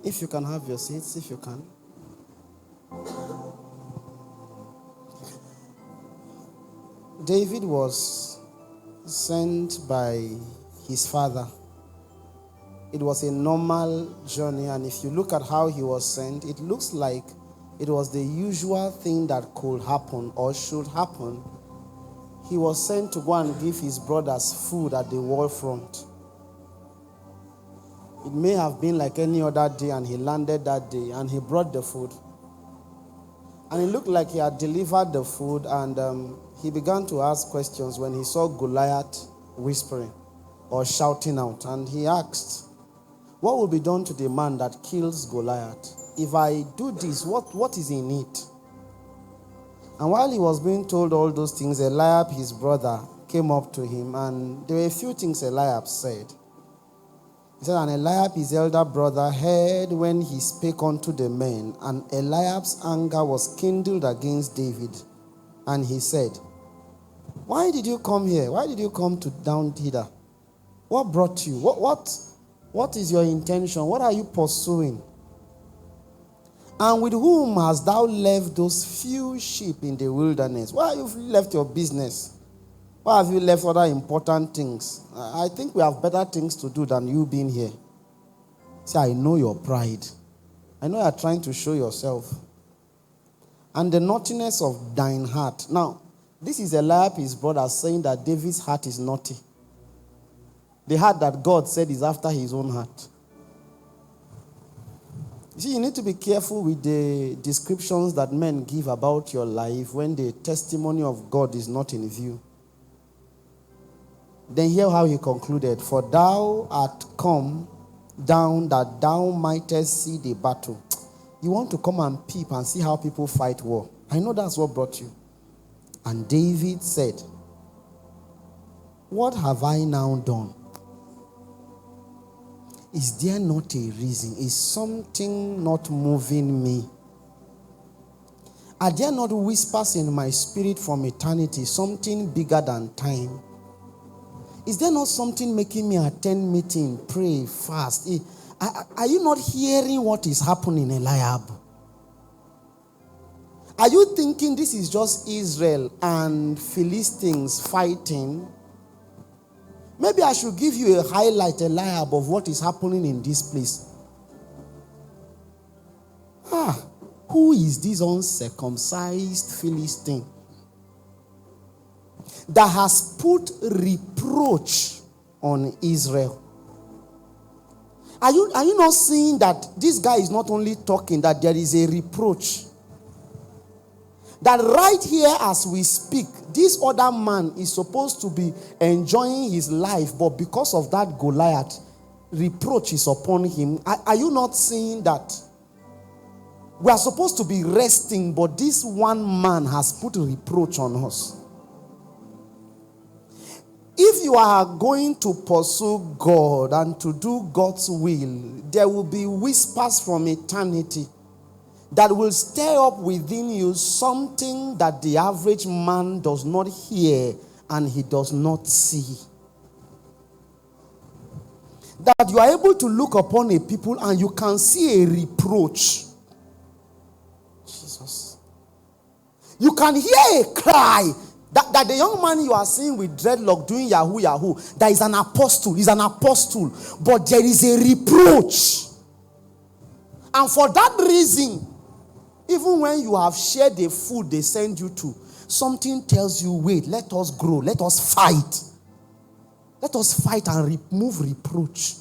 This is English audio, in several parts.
If you can have your seats, if you can. David was sent by his father. It was a normal journey, and if you look at how he was sent, it looks like it was the usual thing that could happen or should happen. He was sent to go and give his brothers food at the wall front. It may have been like any other day, and he landed that day, and he brought the food. And it looked like he had delivered the food, and he began to ask questions when he saw Goliath whispering or shouting out. And he asked, what will be done to the man that kills Goliath? If I do this, what is in it? And while he was being told all those things, Eliab, his brother, came up to him, and there were a few things Eliab said. He said, and Eliab, his elder brother, heard when he spake unto the men, and Eliab's anger was kindled against David. And he said, why did you come here? Why did you come down hither? What brought you? What is your intention? What are you pursuing? And with whom hast thou left those few sheep in the wilderness? Why have you left your business? Why have you left other important things? I think we have better things to do than you being here. See, I know your pride. I know you are trying to show yourself. And the naughtiness of thine heart. Now, this is Eliab, his brother, saying that David's heart is naughty. The heart that God said is after his own heart. You see, you need to be careful with the descriptions that men give about your life when the testimony of God is not in view. Then hear how he concluded. For thou art come down that thou mightest see the battle. You want to come and peep and see how people fight war. I know that's what brought you. And David said, what have I now done? Is there not a reason? Is something not moving me? Are there not whispers in my spirit from eternity, something bigger than time? Is there not something making me attend meeting, pray, fast? Are you not hearing what is happening, Eliab? Are you thinking this is just Israel and Philistines fighting? Maybe I should give you a highlight, Eliab, of what is happening in this place. Who is this uncircumcised Philistine that has put reproach on Israel? Are you not seeing that this guy is not only talking, that there is a reproach? That right here as we speak, this other man is supposed to be enjoying his life, but because of that Goliath, reproach is upon him. Are you not seeing that? We are supposed to be resting, but this one man has put reproach on us. If you are going to pursue God and to do God's will, there will be whispers from eternity that will stir up within you something that the average man does not hear and he does not see. That you are able to look upon a people and you can see a reproach. Jesus. You can hear a cry that the young man you are seeing with dreadlock doing yahoo, that is an apostle, but there is a reproach. And for that reason, even when you have shared the food they send you to, something tells you, wait, let us grow, let us fight. Let us fight and remove reproach.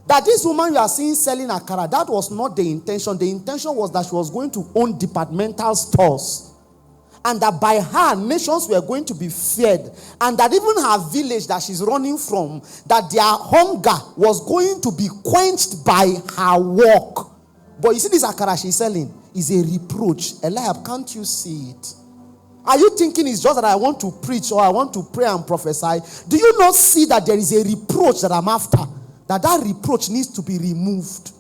That this woman you are seeing selling akara, that was not the intention. The intention was that she was going to own departmental stores. And that by her, nations were going to be fed. And that even her village that she's running from, that their hunger was going to be quenched by her work. But you see this akara she's selling is a reproach. Eliab, can't you see it? Are you thinking it's just that I want to preach or I want to pray and prophesy? Do you not see that there is a reproach that I'm after? That reproach needs to be removed.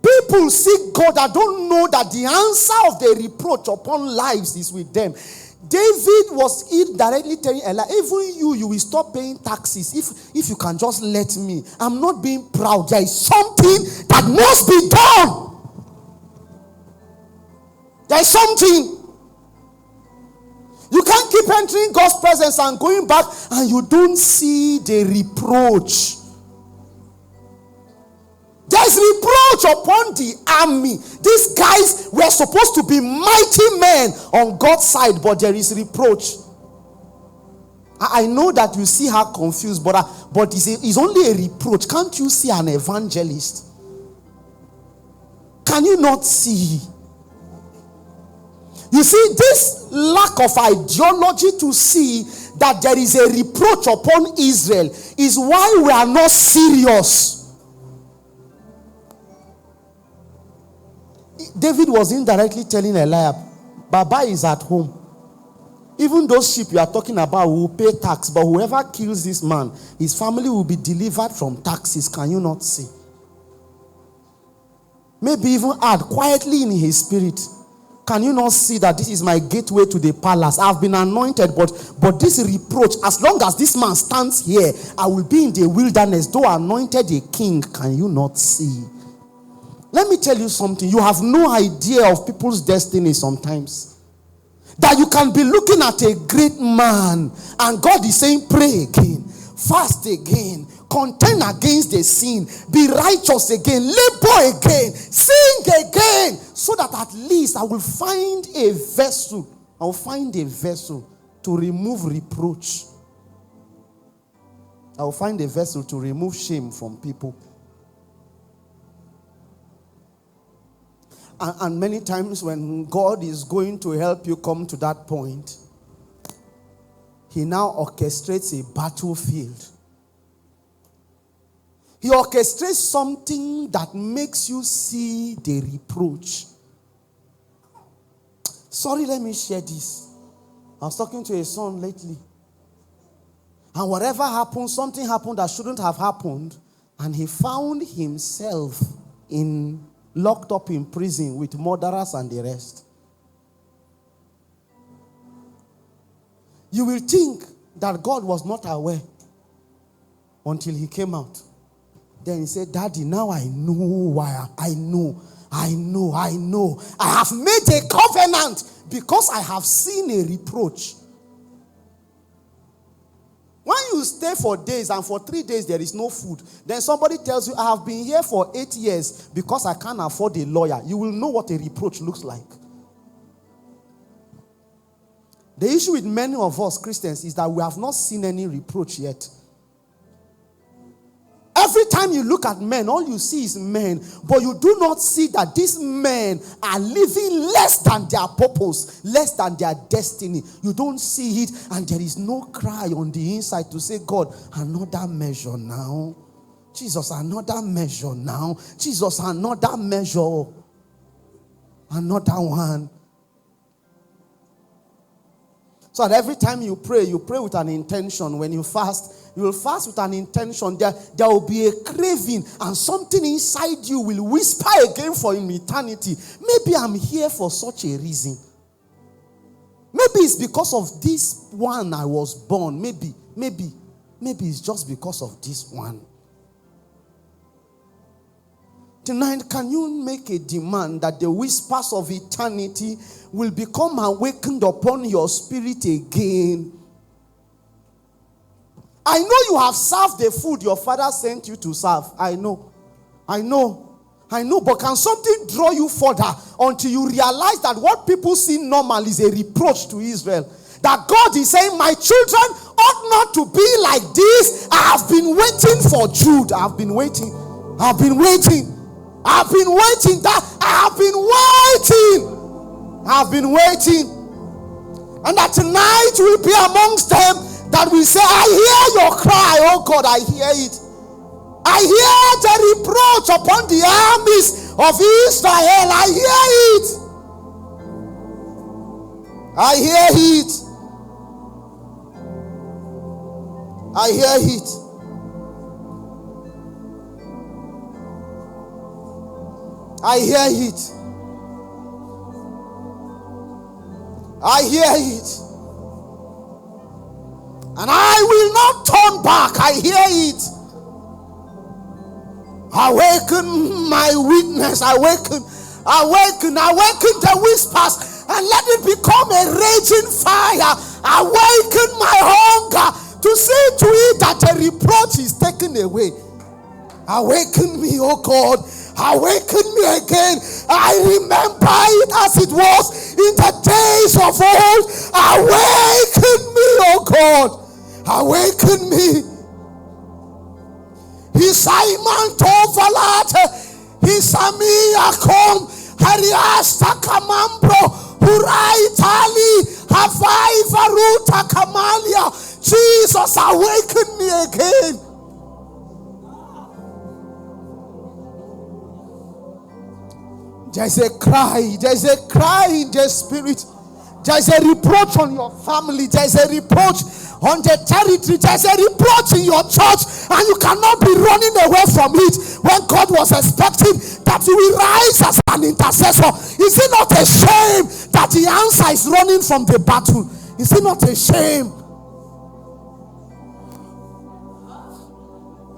People seek God that don't know that the answer of the reproach upon lives is with them. David was indirectly telling Elijah, even you will stop paying taxes if you can just let me. I'm not being proud. There is something that must be done. There is something. You can't keep entering God's presence and going back and you don't see the reproach. There's reproach upon the army. These guys were supposed to be mighty men on God's side, but there is reproach. I know that you see her confused, but it's only a reproach. Can't you see an evangelist? Can you not see? You see, this lack of ideology to see that there is a reproach upon Israel is why we are not serious. David was indirectly telling Eliab, Baba is at home. Even those sheep you are talking about will pay tax, but whoever kills this man, his family will be delivered from taxes. Can you not see? Maybe even add quietly in his spirit, can you not see that this is my gateway to the palace? I've been anointed, but this reproach, as long as this man stands here, I will be in the wilderness, though anointed a king. Can you not see? Let me tell you something. You have no idea of people's destiny sometimes. That you can be looking at a great man and God is saying, pray again, fast again, contend against the sin, be righteous again, labor again, sing again, so that at least I will find a vessel. I will find a vessel to remove reproach. I will find a vessel to remove shame from people. And many times when God is going to help you come to that point, He now orchestrates a battlefield. He orchestrates something that makes you see the reproach. Sorry, let me share this. I was talking to a son lately. And whatever happened, something happened that shouldn't have happened. And he found himself locked up in prison with murderers and the rest. You will think that God was not aware until he came out. Then he said, Daddy, now I know why. I know. I have made a covenant because I have seen a reproach. When you stay for days and for 3 days there is no food, then somebody tells you, I have been here for 8 years because I can't afford a lawyer. You will know what a reproach looks like. The issue with many of us Christians is that we have not seen any reproach yet. Every time you look at men, all you see is men, but you do not see that these men are living less than their purpose, less than their destiny. You don't see it, and there is no cry on the inside to say, God, another measure now. Jesus, another measure now. Jesus, another measure. Another one. So that every time you pray with an intention. When you fast, you will fast with an intention. There will be a craving, and something inside you will whisper again for eternity. Maybe I'm here for such a reason. Maybe it's because of this one I was born. Maybe it's just because of this one. Tonight, can you make a demand that the whispers of eternity will become awakened upon your spirit again? I know you have served the food your father sent you to serve. I know. But can something draw you further until you realize that what people see normal is a reproach to Israel? That God is saying, my children ought not to be like this. I have been waiting for Jude. I've been waiting. And that tonight will be amongst them that we say, I hear your cry, oh God, I hear it. I hear the reproach upon the armies of Israel. I hear it. I hear it. and I will not turn back. I hear it. Awaken my weakness. Awaken the whispers, and let it become a raging fire. Awaken my hunger to see to it that the reproach is taken away. Awaken me, oh God. Awaken me again. I remember it as it was in the days of old. Awaken me, oh God. Awaken me. Simon Tovalat, Hisami Akom, Hariasta Kamambro, Hurai Tali, Havai Varuta Kamalia. Jesus, awaken me again. There's a cry in the spirit. There's a reproach on your family. There's a reproach on the territory. There's a reproach in your church, and you cannot be running away from it when God was expecting that you will rise as an intercessor. Is it not a shame that the answer is running from the battle? Is it not a shame?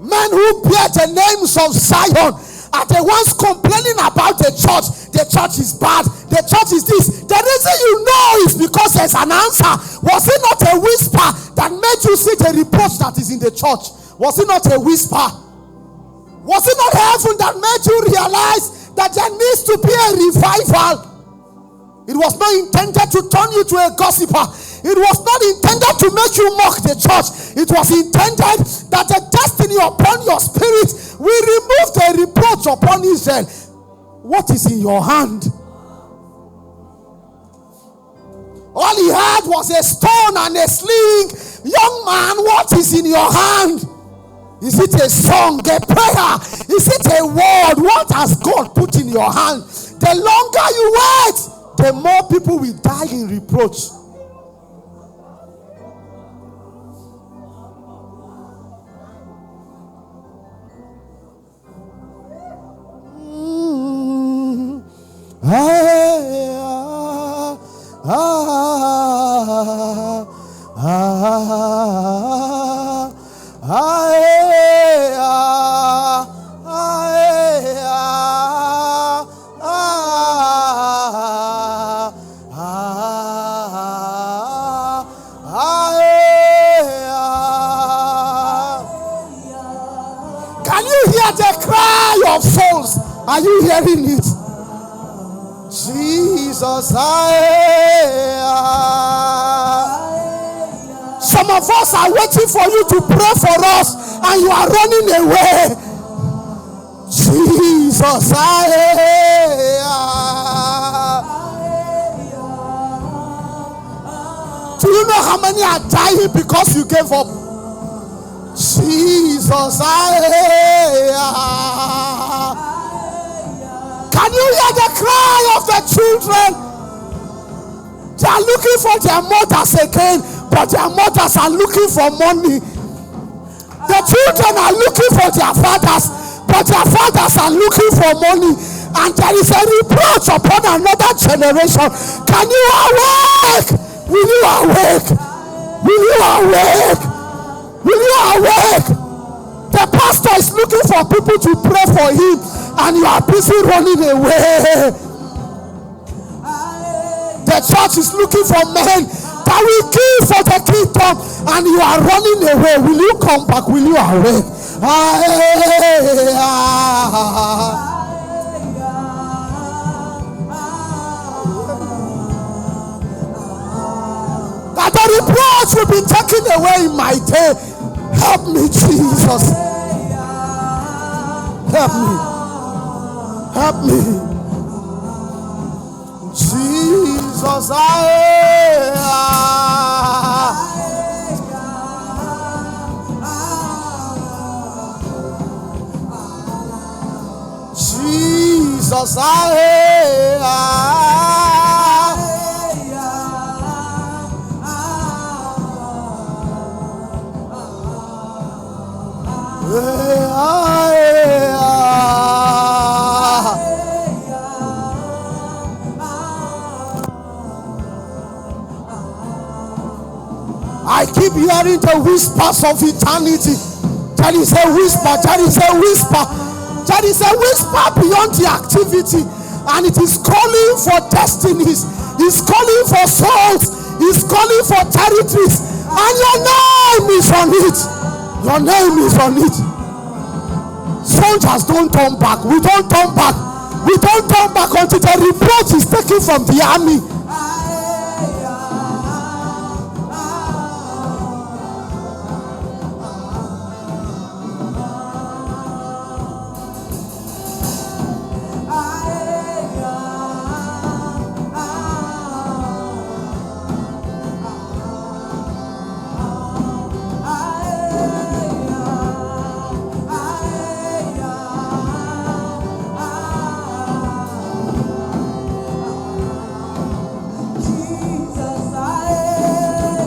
Men who bear the names of Zion are the ones complaining about the church. The church is bad. The church is this. The reason you know is because there's an answer. Was it not a whisper that made you see the reproach that is in the church? Was it not a whisper? Was it not heaven that made you realize that there needs to be a revival? It was not intended to turn you to a gossiper. It was not intended to make you mock the church. It was intended that the destiny upon your spirit will remove the reproach upon Israel. What is in your hand? All he had was a stone and a sling. Young man, what is in your hand? Is it a song, a prayer? Is it a word? What has God put in your hand? The longer you wait, the more people will die in reproach. Can you hear the cry of souls? Are you hearing it? Jesus, some of us are waiting for you to pray for us, and you are running away. Jesus, do you know how many are dying because you gave up? Jesus, can you hear the cry of the children? They are looking for their mothers again, but their mothers are looking for money. The children are looking for their fathers, but their fathers are looking for money. And there is a reproach upon another generation. Can you awake? Will you awake? Will you awake? Will you awake? The pastor is looking for people to pray for him, and you are busy running away. The church is looking for men that will kill for the kingdom, and you are running away. Will you come back? Will you awake? That the reproach will be taken away in my day. Help me, Jesus. Help me. Help me. Jesus, Jesus, I keep hearing the whispers of eternity. There is a whisper. There is a whisper. There is a whisper beyond the activity, and it is calling for destinies. It's calling for souls. It's calling for territories, and your name is on it. Your name is on it. Soldiers don't turn back. We don't turn back. We don't turn back until the report is taken from the army.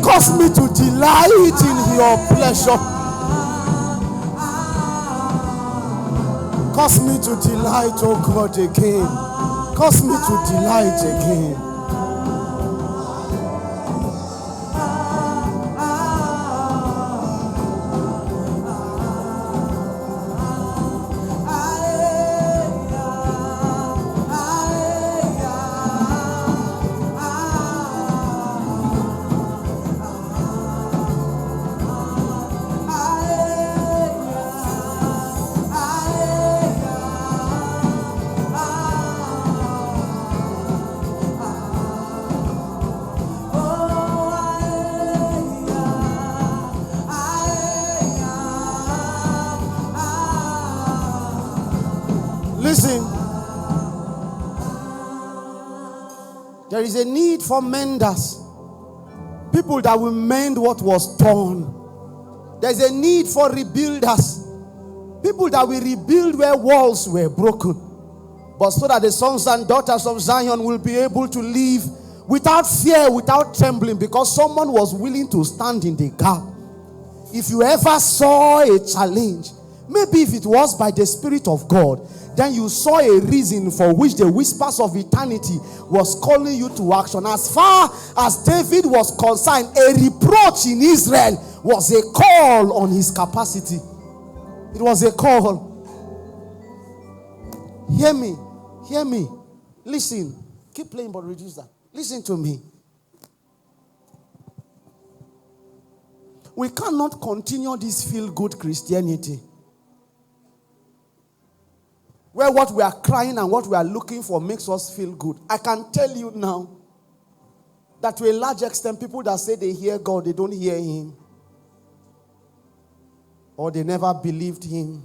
Cause me to delight in your pleasure. Cause me to delight, oh God, again. Cause me to delight again. Listen, there is a need for menders, people that will mend what was torn. There's a need for rebuilders, people that will rebuild where walls were broken, but so that the sons and daughters of Zion will be able to live without fear, without trembling, because someone was willing to stand in the gap. If you ever saw a challenge, maybe if it was by the Spirit of God, then you saw a reason for which the whispers of eternity was calling you to action. As far as David was concerned, a reproach in Israel was a call on his capacity. It was a call. Hear me. Hear me. Listen. Keep playing, but reduce that. Listen to me. We cannot continue this feel-good Christianity, where what we are crying and what we are looking for makes us feel good. I can tell you now that to a large extent, people that say they hear God, they don't hear Him. Or they never believed Him.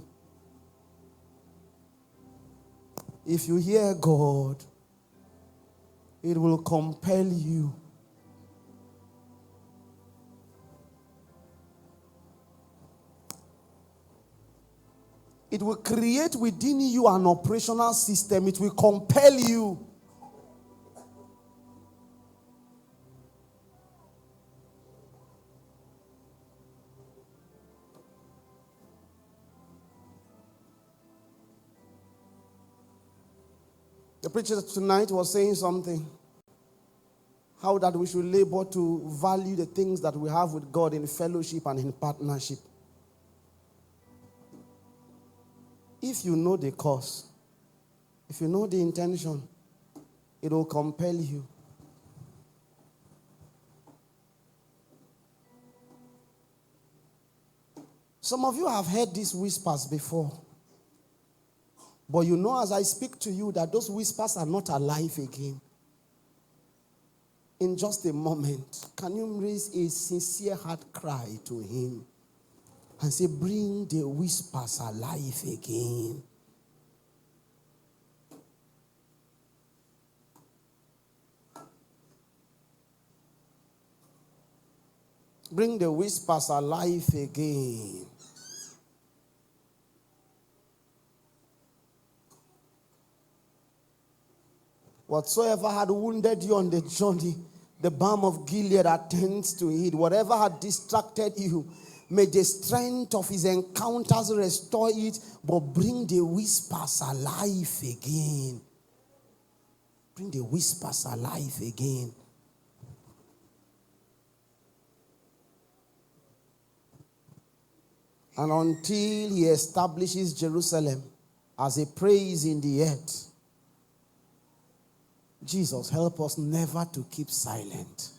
If you hear God, it will compel you. It will create within you an operational system. It will compel you. The preacher tonight was saying something. How that we should labor to value the things that we have with God in fellowship and in partnership. If you know the cause, if you know the intention, it will compel you. Some of you have heard these whispers before. But you know as I speak to you that those whispers are not alive again. In just a moment, can you raise a sincere heart cry to Him? And say, bring the whispers alive again. Bring the whispers alive again. Whatsoever had wounded you on the journey, the balm of Gilead attends to it. Whatever had distracted you, may the strength of His encounters restore it, but bring the whispers alive again. Bring the whispers alive again. And until he establishes Jerusalem as a praise in the earth, Jesus, help us never to keep silent.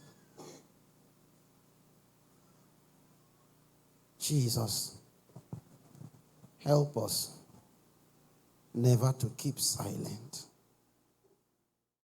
Jesus, help us never to keep silent.